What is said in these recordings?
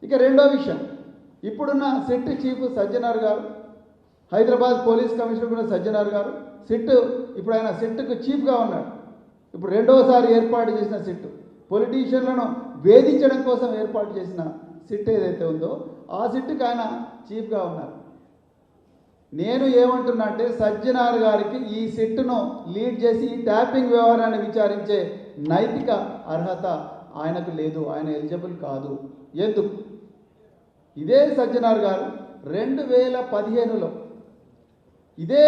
ఇక రెండో విషయం, ఇప్పుడున్న సిట్ చీఫ్ సజ్జనార్ గారు, హైదరాబాద్ పోలీస్ కమిషనర్ కూడా సజ్జనార్ గారు, సిట్ ఇప్పుడు ఆయన సిట్కు చీఫ్గా ఉన్నాడు. ఇప్పుడు రెండోసారి ఏర్పాటు చేసిన సిట్, పొలిటీషియన్లను వేధించడం కోసం ఏర్పాటు చేసిన సిట్ ఏదైతే ఉందో ఆ సిట్కి ఆయన చీఫ్గా ఉన్నారు. నేను ఏమంటున్నా అంటే సజ్జనార్ గారికి ఈ సిట్ను లీడ్ చేసి ఈ ట్యాపింగ్ వ్యవహారాన్ని విచారించే నైతిక అర్హత ఆయనకు లేదు, ఆయన ఎలిజిబుల్ కాదు. ఎందుకు? ఇదే సజ్జనార్ గారు 2015లో ఇదే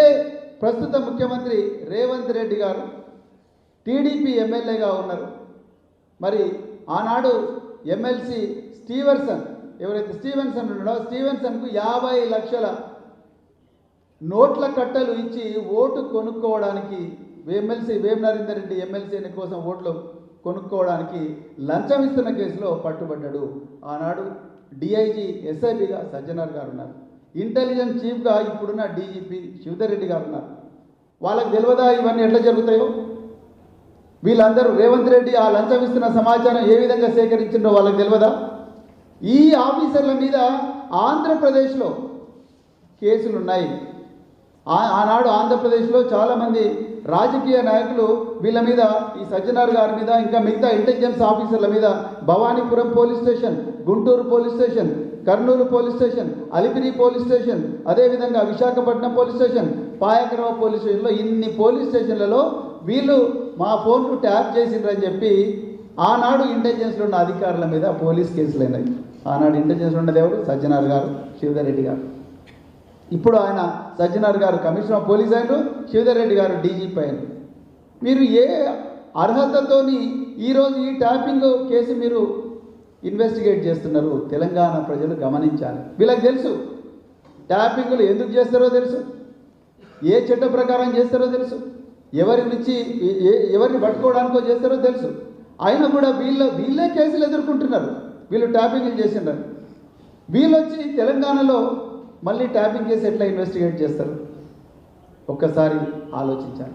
ప్రస్తుత ముఖ్యమంత్రి రేవంత్ రెడ్డి గారు టీడీపీ ఎమ్మెల్యేగా ఉన్నారు. మరి ఆనాడు ఎమ్మెల్సీ స్టీవెన్సన్, ఎవరైతే స్టీవెన్సన్ ఉన్నాడో స్టీవెన్సన్కు 50 లక్షల నోట్ల కట్టలు ఇచ్చి ఓటు కొనుక్కోవడానికి, ఎమ్మెల్సీ వేం నరేందర్ రెడ్డి ఎమ్మెల్సీ కోసం ఓట్లు కొనుక్కోవడానికి లంచం ఇస్తున్న కేసులో పట్టుబడ్డాడు. ఆనాడు డిఐజీ ఎస్ఐబిగా సజ్జనార్ గారు ఉన్నారు. ఇంటెలిజెన్స్ చీఫ్గా ఇప్పుడున్న డీజీపీ శివధర్ రెడ్డి గారు ఉన్నారు. వాళ్ళకి తెలియదా ఇవన్నీ ఎట్లా జరుగుతాయో? వీళ్ళందరూ రేవంత్ రెడ్డి ఆ లంచం ఇస్తున్న సమాచారం ఏ విధంగా సేకరించిందో వాళ్ళకి తెలియదా? ఈ ఆఫీసర్ల మీద ఆంధ్రప్రదేశ్లో కేసులు ఉన్నాయి. ఆనాడు ఆంధ్రప్రదేశ్లో చాలామంది రాజకీయ నాయకులు వీళ్ళ మీద, ఈ సజ్జనార్ గారి మీద, ఇంకా మిగతా ఇంటెలిజెన్స్ ఆఫీసర్ల మీద Bhavanipuram police station, Guntur police station, Kurnool police station, Alipiri police station, అదేవిధంగా Visakhapatnam police station, Payakarao police స్టేషన్లో ఇన్ని పోలీస్ స్టేషన్లలో వీళ్ళు మా ఫోన్ను ట్యాప్ చేసిండ్రని చెప్పి ఆనాడు ఇంటెలిజెన్స్లో ఉన్న అధికారుల మీద పోలీస్ కేసులు అయినాయి. ఆనాడు ఇంటెలిజెన్స్లో ఉన్నది ఎవరు? సజ్జనార్ గారు, శివధర్ రెడ్డి గారు. ఇప్పుడు ఆయన సజ్జనార్ గారు కమిషనర్ ఆఫ్ పోలీస్ అయినారు, శివధర్ రెడ్డి గారు డీజీపీ అయినారు. మీరు ఏ అర్హతతోని ఈరోజు ఈ ట్యాపింగ్ కేసు మీరు ఇన్వెస్టిగేట్ చేస్తున్నారు? తెలంగాణ ప్రజలు గమనించాలి. వీళ్ళకి తెలుసు ట్యాపింగ్లు ఎందుకు చేస్తారో తెలుసు, ఏ చట్ట ప్రకారం చేస్తారో తెలుసు, ఎవరి నుంచి ఎవరిని పట్టుకోవడానికో చేస్తారో తెలుసు. అయినా కూడా వీళ్ళే కేసులు ఎదుర్కొంటున్నారు. వీళ్ళు ట్యాపింగ్లు చేసిండారు. వీళ్ళు వచ్చి తెలంగాణలో మళ్ళీ ట్యాపింగ్ కేసు ఎట్లా ఇన్వెస్టిగేట్ చేస్తారు? ఒక్కసారి ఆలోచించాలి.